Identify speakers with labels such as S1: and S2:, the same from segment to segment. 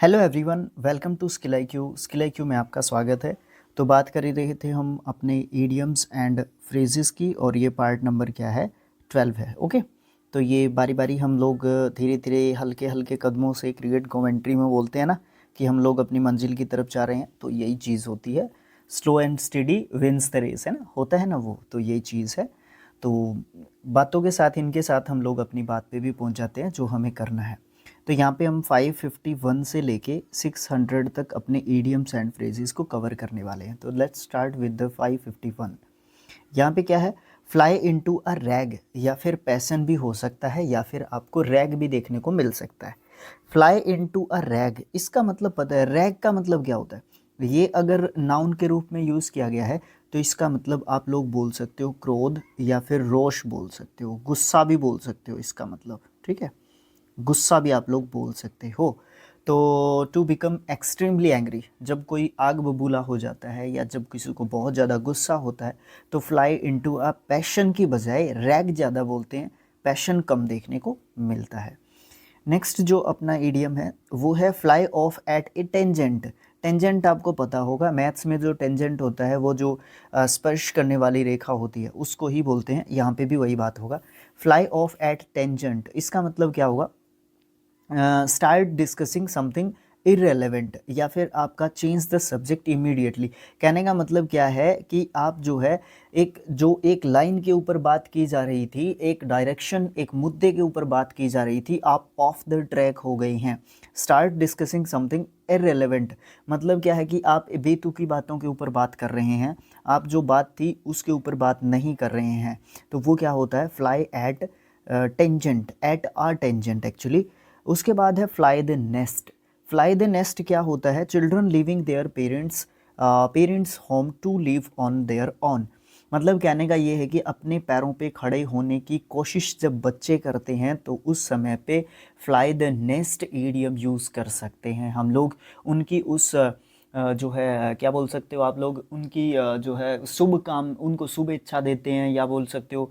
S1: Hello everyone, welcome to skill IQ। Skill IQ में आपका स्वागत है। तो बात कर ही रहे थे हम अपने ईडियम्स एंड फ्रेजेस की, और ये पार्ट नंबर क्या है, 12 है। ओके, तो ये बारी बारी हम लोग धीरे धीरे हल्के हल्के कदमों से क्रिएट कमेंट्री में बोलते हैं ना कि हम लोग अपनी मंजिल की तरफ जा रहे हैं। तो यही चीज़ होती है, slow and steady wins the race, है ना, होता है ना वो। तो यही चीज़ है। तो बातों के साथ, इनके साथ हम लोग अपनी बात पे भी पहुंच जाते हैं जो हमें करना है। तो यहाँ पे हम 551 से लेके 600 तक अपने ईडियम्स एंड फ्रेजेस को कवर करने वाले हैं। तो लेट्स स्टार्ट विद द 551। यहाँ पे क्या है, फ्लाई इनटू अ रैग, या फिर पैसन भी हो सकता है, या फिर आपको रैग भी देखने को मिल सकता है। फ्लाई इनटू अ रैग, इसका मतलब पता है, रैग का मतलब क्या होता है। ये अगर नाउन के रूप में यूज़ किया गया है तो इसका मतलब आप लोग बोल सकते हो क्रोध, या फिर रोष बोल सकते हो, गुस्सा भी बोल सकते हो इसका मतलब। ठीक है, गुस्सा भी आप लोग बोल सकते हो। तो टू बिकम एक्सट्रीमली एंग्री, जब कोई आग बबूला हो जाता है या जब किसी को बहुत ज़्यादा गुस्सा होता है तो फ्लाई इनटू अ पैशन की बजाय रैग ज़्यादा बोलते हैं, पैशन कम देखने को मिलता है। नेक्स्ट जो अपना इडियम है वो है fly of eight A tangent. Tangent आपको पता होगा, मैथ्स में जो टेंजेंट होता है वो जो स्पर्श करने वाली रेखा होती है उसको ही बोलते हैं। यहाँ पे भी वही बात होगा, फ्लाई ऑफ एट टेंजेंट। इसका मतलब क्या होगा, स्टार्ट डिस्कसिंग समथिंग इररेलेवेंट, या फिर आपका चेंज द सब्जेक्ट इमीडिएटली। कहने का मतलब क्या है कि आप जो है एक लाइन के ऊपर बात की जा रही थी, एक डायरेक्शन, एक मुद्दे के ऊपर बात की जा रही थी, आप ऑफ द ट्रैक हो गई हैं। स्टार्ट डिस्कसिंग समथिंग इररेलेवेंट मतलब क्या है कि आप बेतुकी बातों के ऊपर बात कर रहे हैं, आप जो बात थी उसके ऊपर बात नहीं कर रहे हैं। तो वो क्या होता है, fly at tangent, at a tangent actually. उसके बाद है fly the nest. Fly the nest क्या होता है, children living their parents home to live on their on. मतलब कहने का ये है कि अपने पैरों पे खड़े होने की कोशिश जब बच्चे करते हैं तो उस समय पे fly the nest idiom use कर सकते हैं हम लोग। उनकी उस जो है क्या बोल सकते हो आप लोग, उनकी जो है शुभ काम, उनको शुभ इच्छा देते हैं, या बोल सकते हो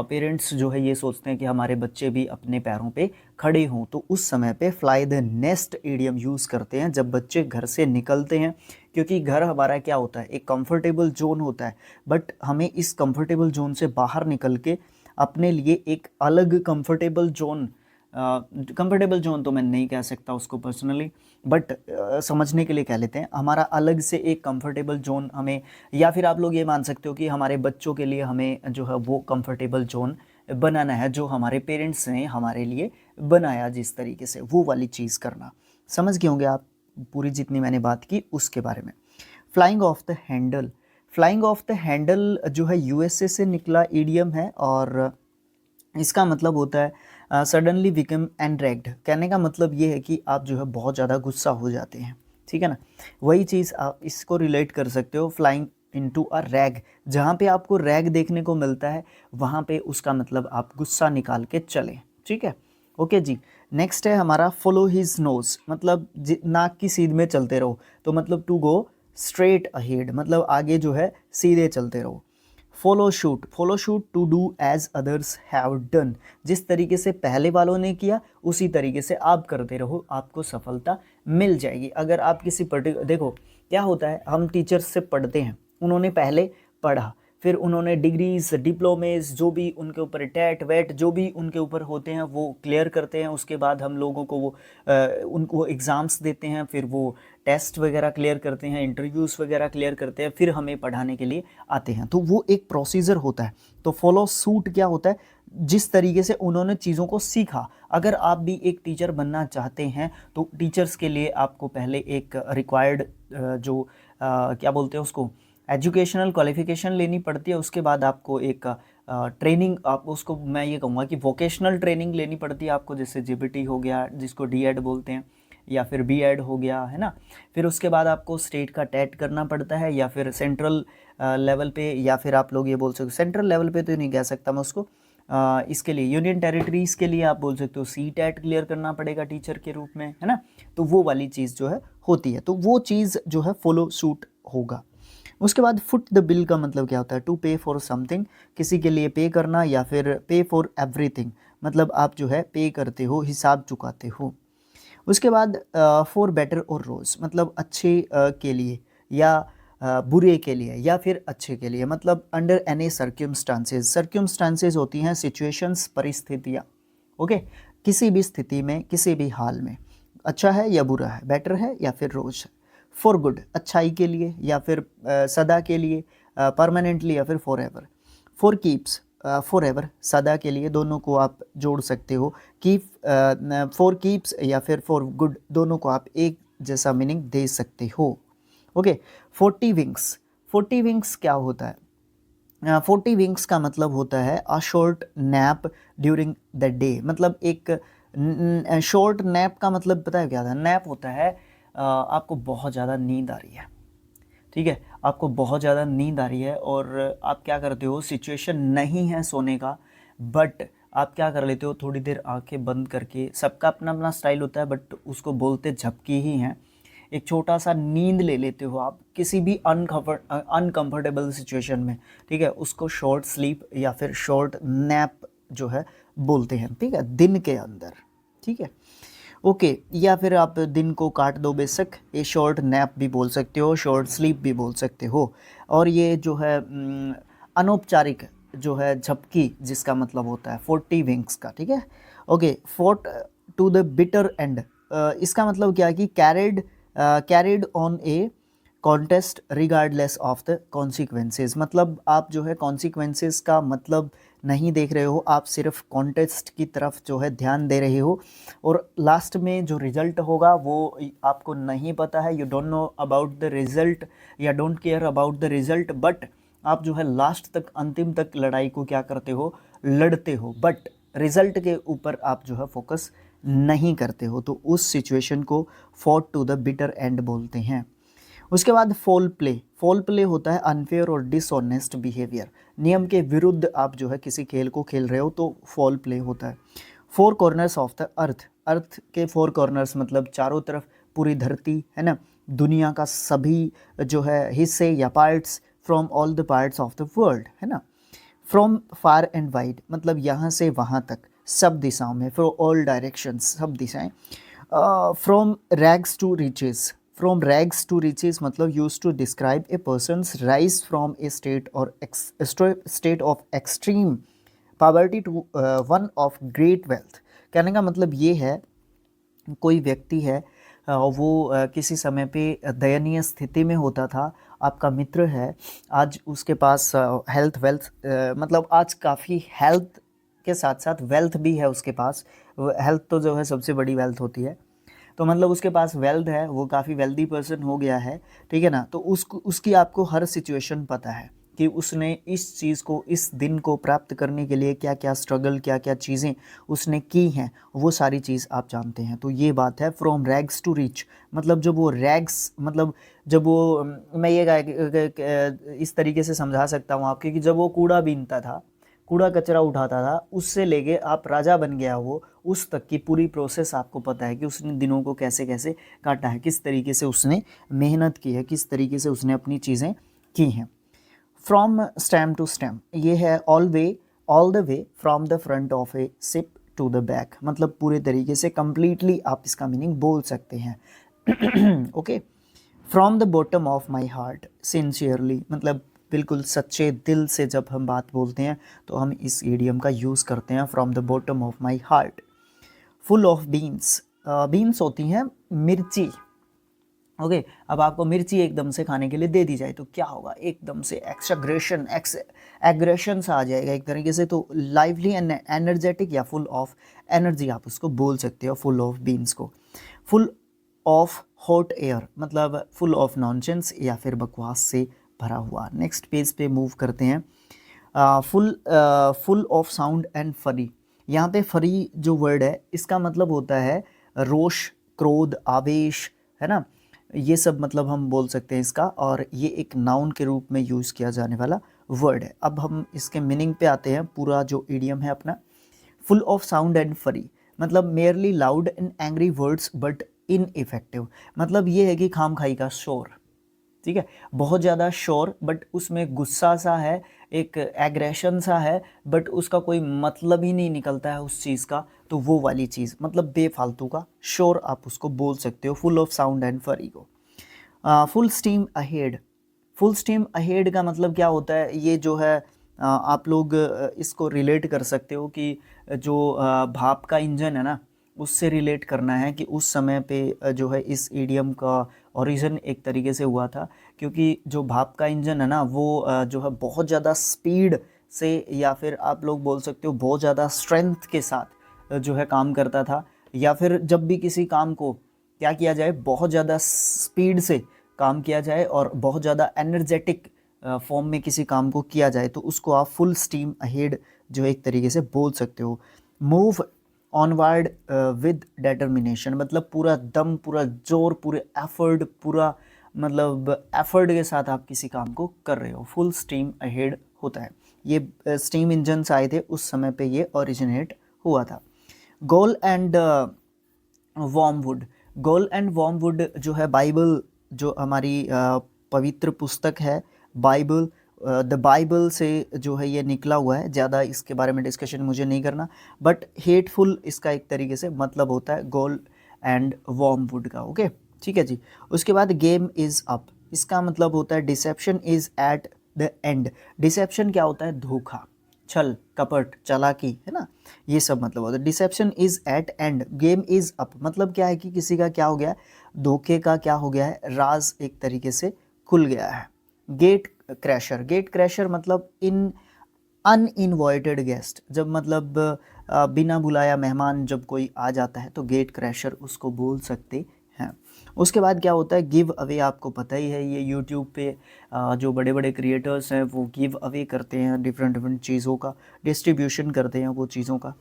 S1: पेरेंट्स जो है ये सोचते हैं कि हमारे बच्चे भी अपने पैरों पे खड़े हों, तो उस समय पे fly the nest idiom use करते हैं जब बच्चे घर से निकलते हैं। क्योंकि घर हमारा क्या होता है, एक कंफर्टेबल जोन होता है, बट हमें इस कंफर्टेबल जोन से बाहर निकल के अपने लिए एक अलग कंफर्टेबल जोन, कंफर्टेबल जोन तो मैं नहीं कह सकता उसको पर्सनली, बट समझने के लिए कह लेते हैं, हमारा अलग से एक कंफर्टेबल जोन हमें, या फिर आप लोग ये मान सकते हो कि हमारे बच्चों के लिए हमें जो है वो कंफर्टेबल जोन बनाना है जो हमारे पेरेंट्स ने हमारे लिए बनाया, जिस तरीके से वो वाली चीज़ करना। समझ गए होंगे आप पूरी जितनी मैंने बात की उसके बारे में। Flying of the handle. Flying of the handle जो है यूएसए से निकला ईडियम है, और इसका मतलब होता है सडनली बिकम एनरेग्ड। कहने का मतलब ये है कि आप जो है बहुत ज़्यादा गुस्सा हो जाते हैं, ठीक है ना। वही चीज़ आप इसको रिलेट कर सकते हो फ्लाइंग इनटू अ रैग। जहाँ पे आपको रैग देखने को मिलता है वहाँ पे उसका मतलब आप गुस्सा निकाल के चलें, ठीक है। ओके जी। नेक्स्ट है हमारा फॉलो हिज नोज, मतलब नाक की सीध में चलते रहो। तो मतलब टू गो स्ट्रेट अहेड, मतलब आगे जो है सीधे चलते रहो। Follow suit to do as others have done, जिस तरीके से पहले वालों ने किया उसी तरीके से आप करते रहो, आपको सफलता मिल जाएगी। अगर आप किसी पर्टिकुलर, देखो क्या होता है, हम टीचर्स से पढ़ते हैं, उन्होंने पहले पढ़ा, फिर उन्होंने डिग्रीज डिप्लोमेज जो भी उनके ऊपर टेट वेट जो भी उनके ऊपर होते हैं वो क्लियर करते हैं। उसके बाद हम लोगों को वो उनको एग्ज़ाम्स देते हैं, फिर वो टेस्ट वगैरह क्लियर करते हैं, इंटरव्यूज़ वगैरह क्लियर करते हैं, फिर हमें पढ़ाने के लिए आते हैं। तो वो एक प्रोसीजर होता है। तो फॉलो सूट क्या होता है, जिस तरीके से उन्होंने चीज़ों को सीखा। अगर आप भी एक टीचर बनना चाहते हैं तो टीचर्स के लिए आपको पहले एक रिक्वायर्ड जो क्या बोलते हैं उसको, एजुकेशनल क्वालिफिकेशन लेनी पड़ती है। उसके बाद आपको एक ट्रेनिंग, आप उसको मैं ये कहूँगा कि वोकेशनल ट्रेनिंग लेनी पड़ती है आपको, जैसे जीबीटी हो गया जिसको डीएड बोलते हैं, या फिर बीएड हो गया, है ना। फिर उसके बाद आपको स्टेट का टेट करना पड़ता है, या फिर सेंट्रल लेवल पे, या फिर आप लोग ये बोल सकते हो सेंट्रल लेवल पे तो नहीं कह सकता मैं उसको, इसके लिए यूनियन टेरिटरीज़ के लिए आप बोल सकते हो सी टेट क्लियर करना पड़ेगा टीचर के रूप में, है ना। तो वो वाली चीज़ जो है होती है, तो वो चीज़ जो है फॉलो सूट होगा। उसके बाद फुट द बिल का मतलब क्या होता है, टू पे फॉर समथिंग, किसी के लिए पे करना, या फिर पे फॉर एवरीथिंग, मतलब आप जो है पे करते हो, हिसाब चुकाते हो। उसके बाद फॉर बेटर और रोज़, मतलब अच्छे के लिए या बुरे के लिए या फिर अच्छे के लिए, मतलब अंडर एनी सर्क्यूमस्टांसेस। सर्क्यूमस्टांसेस होती हैं सिचुएशंस, परिस्थितियाँ। ओके, किसी भी स्थिति में, किसी भी हाल में, अच्छा है या बुरा है, बेटर है या फिर रोज़ है। फॉर गुड, अच्छाई के लिए या फिर सदा के लिए, परमानेंटली या फिर for ever. For keeps, for ever, सदा के लिए, दोनों को आप जोड़ सकते हो। कीप, फॉर कीप्स या फिर फॉर गुड, दोनों को आप एक जैसा मीनिंग दे सकते हो। Okay, 40 wings. 40 विंग्स क्या होता है? 40 विंग्स का मतलब होता है a short nap during the day. मतलब एक शॉर्ट नैप का मतलब पता है क्या था? नैप होता है आपको बहुत ज़्यादा नींद आ रही है, ठीक है, आपको बहुत ज़्यादा नींद आ रही है और आप क्या करते हो, सिचुएशन नहीं है सोने का, बट आप क्या कर लेते हो, थोड़ी देर आंखें बंद करके, सबका अपना अपना स्टाइल होता है बट उसको बोलते झपकी ही हैं, एक छोटा सा नींद ले लेते हो आप किसी भी अनकंफर्टेबल सिचुएशन में, ठीक है, उसको शॉर्ट स्लीप या फिर शॉर्ट नैप जो है बोलते हैं, ठीक है, दिन के अंदर, ठीक है। ओके, या फिर आप दिन को काट दो बेशक, ये शॉर्ट नैप भी बोल सकते हो, शॉर्ट स्लीप भी बोल सकते हो। और ये जो है अनौपचारिक जो है झपकी, जिसका मतलब होता है 40 विंग्स का, ठीक है। Okay, fought to the bitter end, इसका मतलब क्या है कि carried on a contest regardless of the consequences. मतलब आप जो है कॉन्सिक्वेंसेज का मतलब नहीं देख रहे हो, आप सिर्फ कॉन्टेस्ट की तरफ जो है ध्यान दे रहे हो, और लास्ट में जो रिजल्ट होगा वो आपको नहीं पता है, you don't know about the result या don't care about the result, but आप जो है लास्ट तक, अंतिम तक लड़ाई को क्या करते हो, लड़ते हो, बट रिजल्ट के ऊपर आप जो है फोकस नहीं करते हो, तो उस सिचुएशन को fought to the bitter end बोलते हैं। उसके बाद फॉल प्ले। फॉल प्ले होता है अनफेयर और डिसऑनेस्ट बिहेवियर, नियम के विरुद्ध आप जो है किसी खेल को खेल रहे हो तो फॉल प्ले होता है। Four corners of the earth, earth के फोर कॉर्नर्स मतलब चारों तरफ, पूरी धरती है ना, दुनिया का सभी जो है हिस्से या parts, from all the parts of the world, है ना। फ्रॉम फार एंड वाइड, मतलब यहाँ से वहाँ तक, सब दिशाओं में, फ्रॉम ऑल डायरेक्शंस, सब दिशाएं। From rags to riches, from rags to riches मतलब use to describe a person's rise from a state और state of extreme poverty to one of great wealth. कहने का मतलब ये है, कोई व्यक्ति है वो किसी समय पे दयनीय स्थिति में होता था, आपका मित्र है, आज उसके पास हेल्थ वेल्थ, मतलब आज काफ़ी हेल्थ के साथ साथ वेल्थ भी है उसके पास। हेल्थ तो जो है सबसे बड़ी वेल्थ होती है, तो मतलब उसके पास वेल्थ है, वो काफ़ी वेल्दी पर्सन हो गया है, ठीक है ना। तो उसकी आपको हर सिचुएशन पता है कि उसने इस चीज़ को, इस दिन को प्राप्त करने के लिए क्या क्या स्ट्रगल, क्या क्या चीज़ें उसने की हैं, वो सारी चीज़ आप जानते हैं। तो ये बात है फ्रॉम रैग्स टू रिच, मतलब जब वो रैग्स, मतलब जब वो मैं ये इस तरीके से समझा सकता हूँ आपके कि जब वो कूड़ा बीनता था, कूड़ा कचरा उठाता था, उससे लेके आप राजा बन गया वो, उस तक की पूरी प्रोसेस आपको पता है कि उसने दिनों को कैसे कैसे काटा है, किस तरीके से उसने मेहनत की है, किस तरीके से उसने अपनी चीज़ें की हैं। फ्रॉम स्टेम टू स्टेम, ये है all the way from the front of a ship to the back, मतलब पूरे तरीके से कंप्लीटली आप इसका मीनिंग बोल सकते हैं। Okay, from the bottom of my heart sincerely, मतलब बिल्कुल सच्चे दिल से जब हम बात बोलते हैं तो हम इस ईडियम का यूज़ करते हैं, from the bottom of my heart. Full of beans, beans होती हैं मिर्ची। ओके, अब आपको मिर्ची एकदम से खाने के लिए दे दी जाए तो क्या होगा, एकदम से एग्रेशन सा आ जाएगा एक तरीके से, तो लाइवली एंड एनर्जेटिक या फुल ऑफ एनर्जी आप उसको बोल सकते हो फुल ऑफ बीन्स को। फुल ऑफ हॉट एयर मतलब फुल ऑफ नॉनसेंस या फिर बकवास से भरा हुआ। नेक्स्ट पेज पे मूव करते हैं। फुल ऑफ साउंड एंड फरी, यहाँ पे फरी जो वर्ड है इसका मतलब होता है रोष, क्रोध, आवेश, है ना, ये सब मतलब हम बोल सकते हैं इसका, और ये एक नाउन के रूप में यूज़ किया जाने वाला वर्ड है। अब हम इसके मीनिंग पे आते हैं, पूरा जो इडियम है अपना। फुल ऑफ साउंड एंड फरी मतलब merely loud and angry words but ineffective, मतलब ये है कि खाम खाई का शोर, ठीक है, बहुत ज़्यादा श्योर बट उसमें गुस्सा सा है, एक एग्रेशन सा है, बट उसका कोई मतलब ही नहीं निकलता है उस चीज़ का, तो वो वाली चीज़ मतलब बेफालतू का श्योर आप उसको बोल सकते हो, फुल ऑफ साउंड एंड फरी को। Full steam ahead, full steam ahead का मतलब क्या होता है, ये जो है आप लोग इसको रिलेट कर सकते हो कि जो भाप का इंजन है ना, उससे रिलेट करना है कि उस समय पे जो है इस ईडियम का ओरिजिन एक तरीके से हुआ था, क्योंकि जो भाप का इंजन है ना वो जो है बहुत ज़्यादा स्पीड से, या फिर आप लोग बोल सकते हो बहुत ज़्यादा स्ट्रेंथ के साथ जो है काम करता था, या फिर जब भी किसी काम को क्या किया जाए, बहुत ज़्यादा स्पीड से काम किया जाए और बहुत ज़्यादा एनर्जेटिक फॉर्म में किसी काम को किया जाए, तो उसको आप फुल स्टीम अहेड जो एक तरीके से बोल सकते हो। मूव ऑनवर्ड विद डेटर्मिनेशन, मतलब पूरा दम, पूरा जोर, पूरे एफर्ट, पूरा मतलब एफर्ट के साथ आप किसी काम को कर रहे हो, फुल स्टीम अहेड होता है। ये स्टीम इंजन्स आए थे उस समय पे, ये ओरिजिनेट हुआ था। गोल एंड वॉर्मवुड, गोल एंड वॉर्मवुड जो है बाइबल, जो हमारी पवित्र पुस्तक है बाइबल, द बाइबल से जो है ये निकला हुआ है। ज़्यादा इसके बारे में डिस्कशन मुझे नहीं करना, बट हेटफुल इसका एक तरीके से मतलब होता है गोल एंड वॉर्मवुड का। ओके, ठीक है जी। उसके बाद गेम इज़ अप, इसका मतलब होता है deception is at the end. Deception क्या होता है, धोखा, छल कपट चालाकी, है ना, ये सब मतलब होता है। Deception is at end, game is up, मतलब क्या है कि किसी का क्या हो गया है, धोखे का क्या हो गया है, राज एक तरीके से खुल गया है। गेट क्रैशर, गेट क्रैशर मतलब इन अनइनवाइटेड गेस्ट, जब मतलब बिना बुलाया मेहमान जब कोई आ जाता है तो गेट क्रैशर उसको बोल सकते हैं। उसके बाद क्या होता है, गिव अवे, आपको पता ही है, ये यूट्यूब पे जो बड़े बड़े क्रिएटर्स हैं वो गिव अवे करते हैं, डिफरेंट डिफरेंट चीज़ों का डिस्ट्रीब्यूशन करते हैं वो चीज़ों का।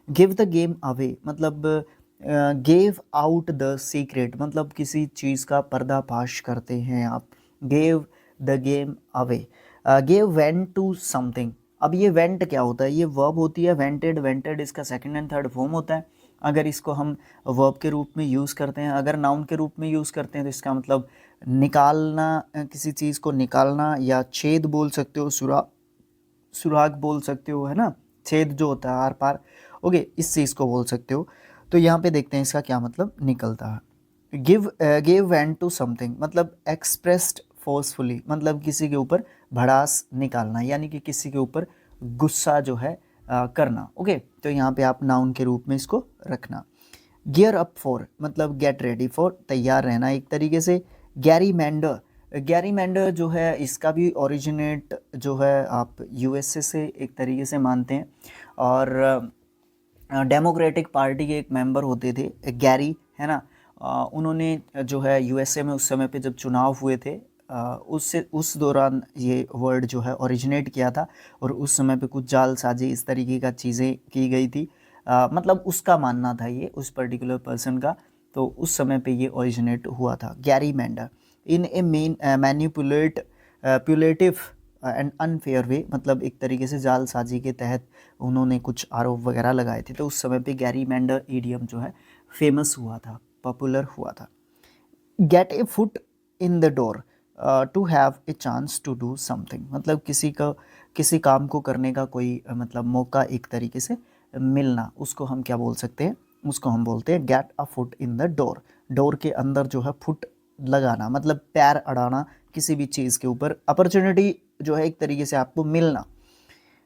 S1: गिव द गेम अवे मतलब गेव आउट द सीक्रेट, मतलब किसी चीज़ का पर्दाफाश करते हैं आप। Gave the game away. Gave went to something, अब ये वेंट क्या होता है, ये वर्ब होती है वेंटेड, वेंटेड इसका सेकंड एंड थर्ड फॉर्म होता है। अगर इसको हम वर्ब के रूप में यूज़ करते हैं, अगर नाउन के रूप में यूज़ करते हैं तो इसका मतलब निकालना, किसी चीज़ को निकालना, या छेद बोल सकते हो, सुराग बोल सकते हो, है ना, छेद जो होता है आर पार। ओके, इस चीज़ को बोल सकते हो। तो यहाँ पे देखते हैं इसका क्या मतलब निकलता है। गिव वेंट टू समथिंग मतलब एक्सप्रेस्ड फोर्सफुली, मतलब किसी के ऊपर भड़ास निकालना, यानी कि किसी के ऊपर गुस्सा जो है करना। ओके, तो यहाँ पे आप नाउन के रूप में इसको रखना। गियर अप फॉर मतलब गेट रेडी फॉर, तैयार रहना एक तरीके से। गैरीमैंडर, गैरीमैंडर जो है इसका भी ओरिजिनेट जो है आप यूएसए से एक तरीके से मानते हैं, और डेमोक्रेटिक पार्टी के एक मेंबर होते थे गैरी, है ना, उन्होंने जो है यूएसए में उस समय पे जब चुनाव हुए थे उससे उस दौरान ये वर्ड जो है ओरिजिनेट किया था, और उस समय पे कुछ जालसाजी इस तरीके का चीज़ें की गई थी, मतलब उसका मानना था ये उस पर्टिकुलर पर्सन का, तो उस समय पे ये ओरिजिनेट हुआ था गैरीमैंडर। इन ए मेन मैनिपुलेटिव एंड अनफेयर वे, मतलब एक तरीके से जालसाजी के तहत उन्होंने कुछ आरोप वगैरह लगाए थे, तो उस समय पे गैरीमैंडर ईडियम जो है फेमस हुआ था, पॉपुलर हुआ था। Get a foot in the door to have a chance to do something, मतलब किसी काम को करने का कोई मतलब मौका एक तरीके से मिलना, उसको हम क्या बोल सकते हैं, उसको हम बोलते हैं get a foot in the door. Door के अंदर जो है फुट लगाना मतलब पैर अड़ाना किसी भी चीज़ के ऊपर, अपॉर्चुनिटी जो है एक तरीके से आपको मिलना।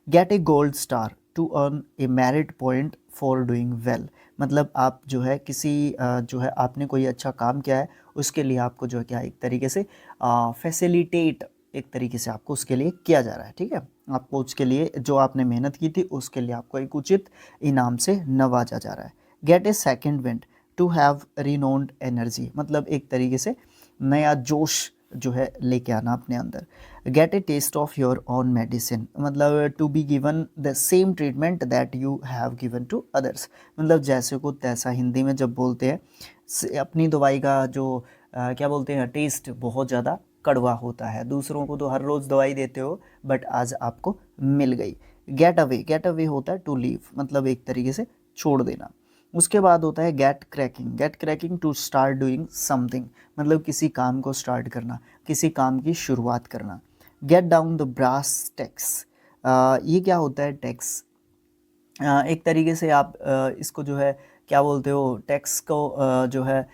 S1: Get a gold star to earn a merit point for doing well, मतलब आप जो है किसी जो है आपने कोई अच्छा काम किया है उसके लिए आपको जो है क्या एक तरीके से फैसिलिटेट एक तरीके से आपको उसके लिए किया जा रहा है, ठीक है, आपको उसके लिए जो आपने मेहनत की थी उसके लिए आपको एक उचित इनाम से नवाजा जा रहा है। Get a second wind to have renewed energy, मतलब एक तरीके से नया जोश जो है लेके आना अपने अंदर। Get a taste of your own medicine, मतलब to be given the same treatment that you have given to others, मतलब जैसे को तैसा हिंदी में जब बोलते हैं अपनी दवाई का जो क्या बोलते हैं टेस्ट बहुत ज़्यादा कड़वा होता है, दूसरों को तो हर रोज़ दवाई देते हो बट आज आपको मिल गई। गेट अवे, गेट अवे होता है टू लीव, मतलब एक तरीके से छोड़ देना। उसके बाद होता है get cracking. Get cracking to start doing something, मतलब किसी काम को स्टार्ट करना, किसी काम की शुरुआत करना। Get down the brass tacks, ये क्या होता है टैक्स? एक तरीके से आप इसको जो है क्या बोलते हो, टैक्स को जो है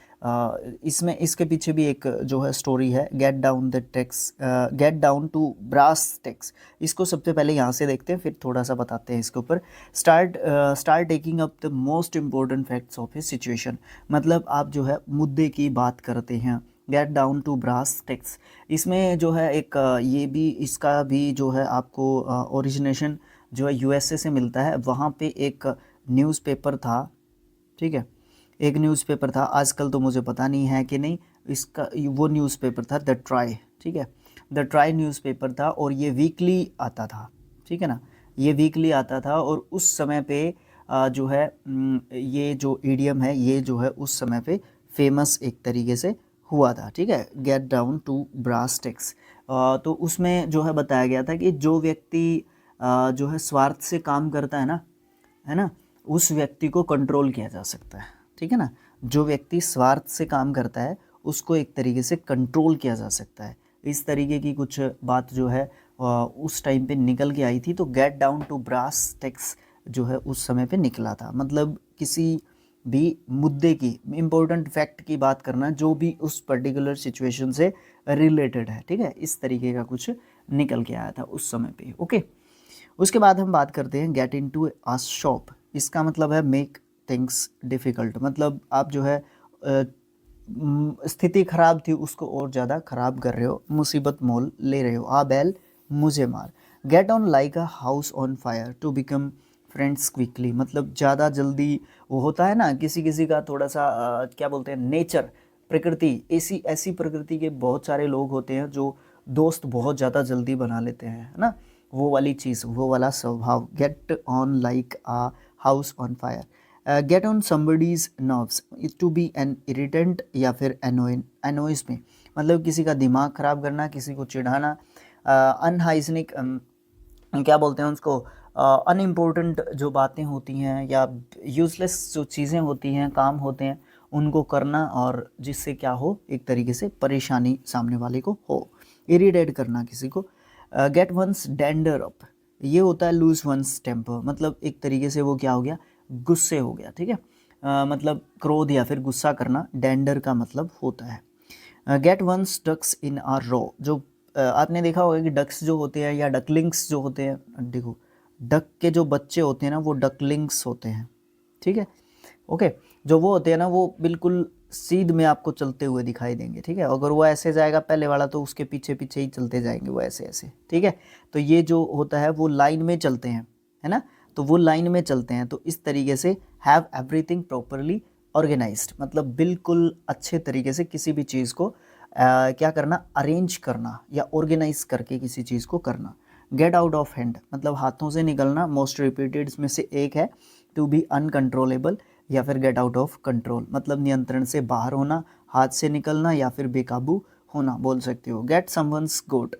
S1: इसमें इसके पीछे भी एक जो है स्टोरी है, get down the tacks, get down to brass tacks. इसको सबसे पहले यहाँ से देखते हैं, फिर थोड़ा सा बताते हैं इसके ऊपर। Start taking up the most important facts of a situation, मतलब आप जो है मुद्दे की बात करते हैं। Get down to brass tacks, इसमें जो है एक ये भी, इसका भी जो है आपको ओरिजिनेशन जो है यूएसए से मिलता है। वहाँ पे एक न्यूज़पेपर था, ठीक है, एक न्यूज़पेपर था, आजकल तो मुझे पता नहीं है कि नहीं, इसका वो न्यूज़पेपर था द ट्राई, ठीक है, द ट्राई न्यूज़पेपर था और ये वीकली आता था, ठीक है ना, ये वीकली आता था। और उस समय पे जो है ये जो ईडियम है ये जो है उस समय पे फेमस एक तरीके से हुआ था, ठीक है, get down to brass tacks. तो उसमें जो है बताया गया था कि जो व्यक्ति जो है स्वार्थ से काम करता है ना, उस व्यक्ति को कंट्रोल किया जा सकता है, ठीक है ना, जो व्यक्ति स्वार्थ से काम करता है उसको एक तरीके से कंट्रोल किया जा सकता है। इस तरीके की कुछ बात जो है उस टाइम पे निकल के आई थी। तो get down to brass tacks जो है उस समय पे निकला था, मतलब किसी भी मुद्दे की, इम्पोर्टेंट फैक्ट की बात करना जो भी उस पर्टिकुलर सिचुएशन से रिलेटेड है, ठीक है, इस तरीके का कुछ निकल के आया था उस समय पे। ओके, उसके बाद हम बात करते हैं गेट इनटू अ शॉप। इसका मतलब है मेक थिंग्स डिफ़िकल्ट, मतलब आप जो है स्थिति खराब थी उसको और ज़्यादा खराब कर रहे हो, मुसीबत मोल ले रहे हो, आ बैल मुझे मार। Get on like a house on fire to become friends quickly, मतलब ज़्यादा जल्दी, वो होता है ना किसी किसी का थोड़ा सा क्या बोलते हैं नेचर, प्रकृति, ऐसी ऐसी प्रकृति के बहुत सारे लोग होते हैं जो दोस्त बहुत ज़्यादा जल्दी बना लेते हैं, है ना, वो वाली चीज़, वो वाला स्वभाव। Get on like a house on fire, get on somebody's nerves to be an irritant या फिर एनोइज में, मतलब किसी का दिमाग ख़राब करना, किसी को चिढ़ाना, अनहाइजीनिक क्या बोलते हैं उसको, अनइम्पोर्टेंट जो बातें होती हैं या यूज़लेस जो चीज़ें होती हैं, काम होते हैं, उनको करना, और जिससे क्या हो, एक तरीके से परेशानी सामने वाले को हो, इरिटेट करना किसी को। गेट वंस डेंडर अप, ये होता है लूज वंस टेम्पर, मतलब एक तरीके से वो क्या हो गया, गुस्से हो गया, ठीक है, मतलब क्रोध या फिर गुस्सा करना, डेंडर का मतलब होता है। Get one's ducks in a row, जो आपने देखा होगा कि डक्स जो होते हैं या डकलिंग्स जो होते हैं, देखो डक के जो बच्चे होते हैं ना वो डकलिंग्स होते हैं, ठीक है, ओके, जो वो होते हैं ना वो बिल्कुल सीध में आपको चलते हुए दिखाई देंगे, ठीक है, अगर वो ऐसे जाएगा पहले वाला तो उसके पीछे पीछे ही चलते जाएंगे वो ऐसे ऐसे, ठीक है, तो ये जो होता है वो लाइन में चलते हैं, है ना, तो वो लाइन में चलते हैं। तो इस तरीके से हैव एवरीथिंग प्रॉपरली ऑर्गेनाइज्ड, मतलब बिल्कुल अच्छे तरीके से किसी भी चीज़ को क्या करना, अरेंज करना या ऑर्गेनाइज करके किसी चीज़ को करना। गेट आउट ऑफ हैंड, मतलब हाथों से निकलना, मोस्ट रिपीटेड में से एक है टू बी अनकंट्रोलेबल या फिर गेट आउट ऑफ कंट्रोल, मतलब नियंत्रण से बाहर होना, हाथ से निकलना या फिर बेकाबू होना बोल सकते हो। Get someone's goat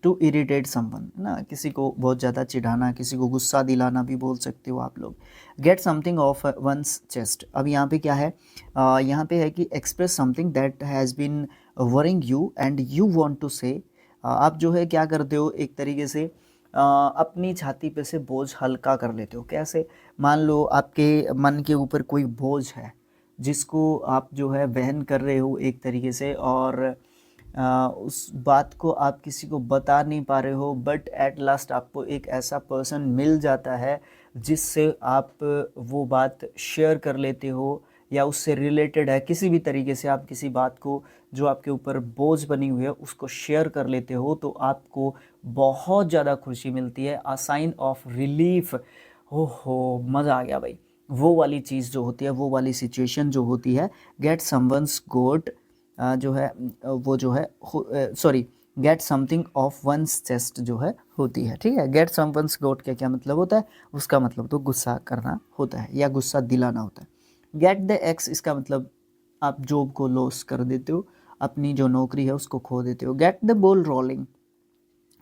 S1: to irritate someone, ना किसी को बहुत ज़्यादा चिढ़ाना, किसी को गुस्सा दिलाना भी बोल सकते हो आप लोग। Get something off one's chest, अब यहाँ पे क्या है, यहाँ पे है कि express something that has been worrying you and you want to say, आप जो है क्या करते हो एक तरीके से अपनी छाती पे से बोझ हल्का कर लेते हो। कैसे, मान लो आपके मन के ऊपर कोई बोझ है जिसको आप जो है वहन कर रहे हो एक तरीके से, और उस बात को आप किसी को बता नहीं पा रहे हो, बट एट लास्ट आपको एक ऐसा पर्सन मिल जाता है जिससे आप वो बात शेयर कर लेते हो, या उससे रिलेटेड है किसी भी तरीके से, आप किसी बात को जो आपके ऊपर बोझ बनी हुई है उसको शेयर कर लेते हो, तो आपको बहुत ज़्यादा खुशी मिलती है, अ साइन ऑफ रिलीफ। हो मज़ा आ गया भाई, वो वाली चीज़ जो होती है, वो वाली सिचुएशन जो होती है। गेट समवंस गोट जो है वो जो है sorry, get something off one's chest जो है होती है, ठीक है। गेट समवंस गोट का क्या मतलब होता है, उसका मतलब तो गुस्सा करना होता है या गुस्सा दिलाना होता है। गेट द एक्स, इसका मतलब आप जॉब को लॉस कर देते हो, अपनी जो नौकरी है उसको खो देते हो। Get the ball rolling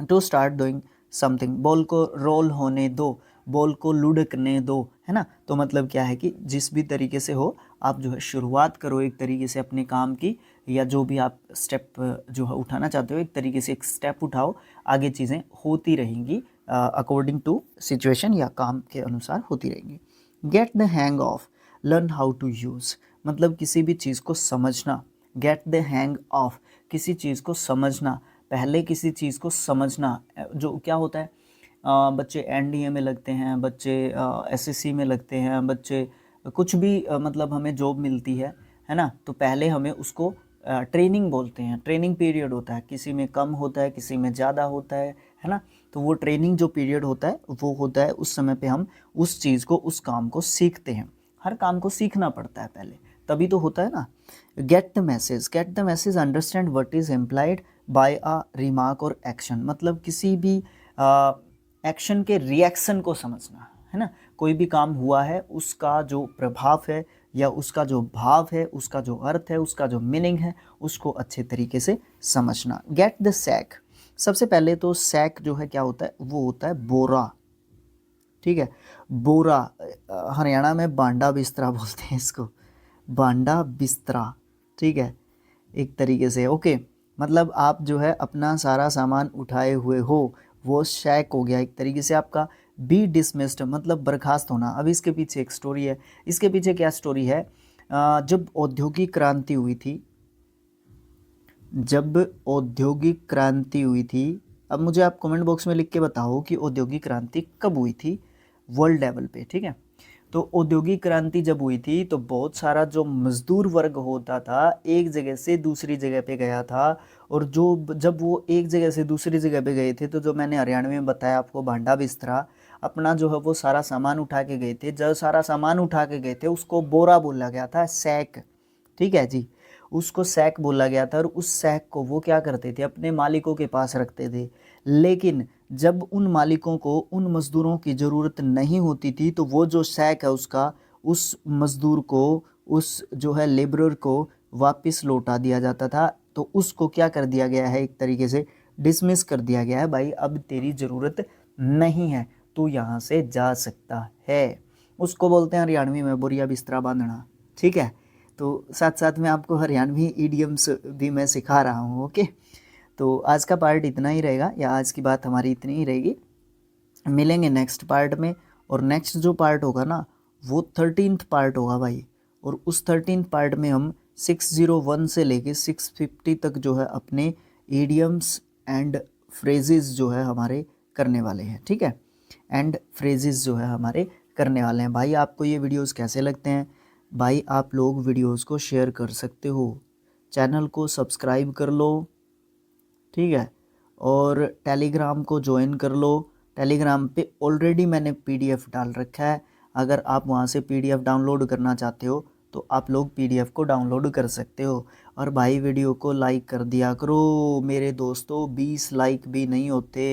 S1: to start doing something, ball को रोल होने दो, बॉल को लुढ़कने दो, है ना। तो मतलब क्या है कि जिस भी तरीके से हो आप जो है शुरुआत करो एक तरीके से अपने काम की, या जो भी आप स्टेप जो है उठाना चाहते हो एक तरीके से एक स्टेप उठाओ, आगे चीज़ें होती रहेंगी अकॉर्डिंग टू सिचुएशन या काम के अनुसार होती रहेंगी। Get the hang of, learn how to use, मतलब किसी भी चीज़ को समझना। गेट द हैंग ऑफ, किसी चीज़ को समझना, पहले किसी चीज़ को समझना। जो क्या होता है, बच्चे एनडीए में लगते हैं, बच्चे एसएससी में लगते हैं, बच्चे कुछ भी मतलब हमें जॉब मिलती है ना। तो पहले हमें उसको ट्रेनिंग बोलते हैं, ट्रेनिंग पीरियड होता है, किसी में कम होता है किसी में ज़्यादा होता है ना। तो वो ट्रेनिंग जो पीरियड होता है वो होता है उस समय पे हम उस चीज़ को, उस काम को सीखते हैं। हर काम को सीखना पड़ता है पहले, तभी तो होता है ना। Get the message, get the message, understand what is implied by a remark और एक्शन, मतलब किसी भी एक्शन के रिएक्शन को समझना, है ना। कोई भी काम हुआ है उसका जो प्रभाव है या उसका जो भाव है, उसका जो अर्थ है, उसका जो मीनिंग है, उसको अच्छे तरीके से समझना। गेट द सैक, सबसे पहले तो सैक जो है क्या होता है, वो होता है बोरा, ठीक है। बोरा, हरियाणा में बांडा बिस्तरा बोलते हैं इसको, बांडा बिस्तरा, ठीक है, एक तरीके से। ओके, मतलब आप जो है अपना सारा सामान उठाए हुए हो, वो शैक हो गया एक तरीके से आपका। बी डिसमिस्ड मतलब बर्खास्त होना। अब इसके पीछे एक स्टोरी है। इसके पीछे क्या स्टोरी है, जब औद्योगिक क्रांति हुई थी, जब औद्योगिक क्रांति हुई थी, अब मुझे आप कमेंट बॉक्स में लिख के बताओ कि औद्योगिक क्रांति कब हुई थी वर्ल्ड लेवल पे, ठीक है। तो औद्योगिक क्रांति जब हुई थी तो बहुत सारा जो मजदूर वर्ग होता था एक जगह से दूसरी जगह पे गया था, और जो जब वो एक जगह से दूसरी जगह पे गए थे तो जो मैंने हरियाणवी में बताया आपको भांडा बिस्तरा, अपना जो है वो सारा सामान उठा के गए थे। जब सारा सामान उठा के गए थे उसको बोरा बोला गया था, सैक, ठीक है जी, उसको सैक बोला गया था। और उस सैक को वो क्या करते थे, अपने मालिकों के पास रखते थे। लेकिन जब उन मालिकों को उन मज़दूरों की ज़रूरत नहीं होती थी तो वो जो सैक है उसका, उस मज़दूर को, उस जो है लेबरर को वापस लौटा दिया जाता था। तो उसको क्या कर दिया गया है, एक तरीके से डिसमिस कर दिया गया है, भाई अब तेरी ज़रूरत नहीं है, तू यहाँ से जा सकता है। उसको बोलते हैं हरियाणवी में बोरिया बिस्तरा बांधना, ठीक है। तो साथ साथ में आपको हरियाणवी ईडियम्स भी मैं सिखा रहा हूँ। ओके, तो आज का पार्ट इतना ही रहेगा, या आज की बात हमारी इतनी ही रहेगी। मिलेंगे नेक्स्ट पार्ट में, और नेक्स्ट जो पार्ट होगा ना वो 13th पार्ट होगा भाई। और उस 13th पार्ट में हम 601 से लेके 650 तक जो है अपने ईडियम्स एंड फ्रेजेस जो है हमारे करने वाले हैं, ठीक है। एंड फ्रेजेस जो है हमारे करने वाले हैं। भाई आपको ये वीडियोस कैसे लगते हैं, भाई आप लोग वीडियोस को शेयर कर सकते हो, चैनल को सब्सक्राइब कर लो, ठीक है, और टेलीग्राम को ज्वाइन कर लो। टेलीग्राम पे ऑलरेडी मैंने पीडीएफ डाल रखा है, अगर आप वहाँ से पीडीएफ डाउनलोड करना चाहते हो तो आप लोग पीडीएफ को डाउनलोड कर सकते हो। और भाई वीडियो को लाइक कर दिया करो मेरे दोस्तों, 20 लाइक भी नहीं होते।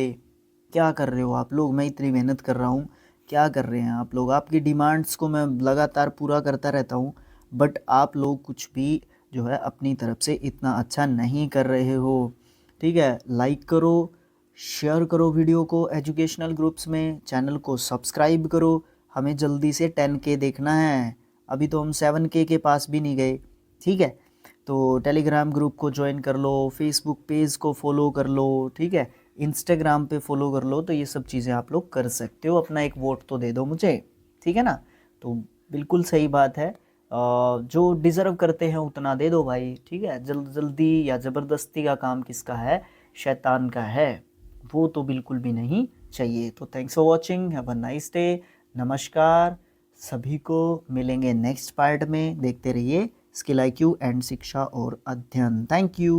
S1: क्या कर रहे हो आप लोग, मैं इतनी मेहनत कर रहा हूँ, क्या कर रहे हैं आप लोग। आपकी डिमांड्स को मैं लगातार पूरा करता रहता हूँ, बट आप लोग कुछ भी जो है अपनी तरफ से इतना अच्छा नहीं कर रहे हो, ठीक है। लाइक करो, शेयर करो वीडियो को एजुकेशनल ग्रुप्स में, चैनल को सब्सक्राइब करो। हमें जल्दी से 10K देखना है, अभी तो हम 7K के पास भी नहीं गए, ठीक है। तो टेलीग्राम ग्रुप को ज्वाइन कर लो, फेसबुक पेज को फॉलो कर लो, ठीक है, इंस्टाग्राम पे फॉलो कर लो। तो ये सब चीज़ें आप लोग कर सकते हो, अपना एक वोट तो दे दो मुझे, ठीक है ना। तो बिल्कुल सही बात है, जो डिज़र्व करते हैं उतना दे दो भाई, ठीक है। जल्दी या ज़बरदस्ती का काम किसका है, शैतान का है, वो तो बिल्कुल भी नहीं चाहिए। तो thanks for watching, have a nice day, नमस्कार सभी को। मिलेंगे नेक्स्ट पार्ट में, देखते रहिए स्किल IQ एंड शिक्षा और अध्ययन। Thank you.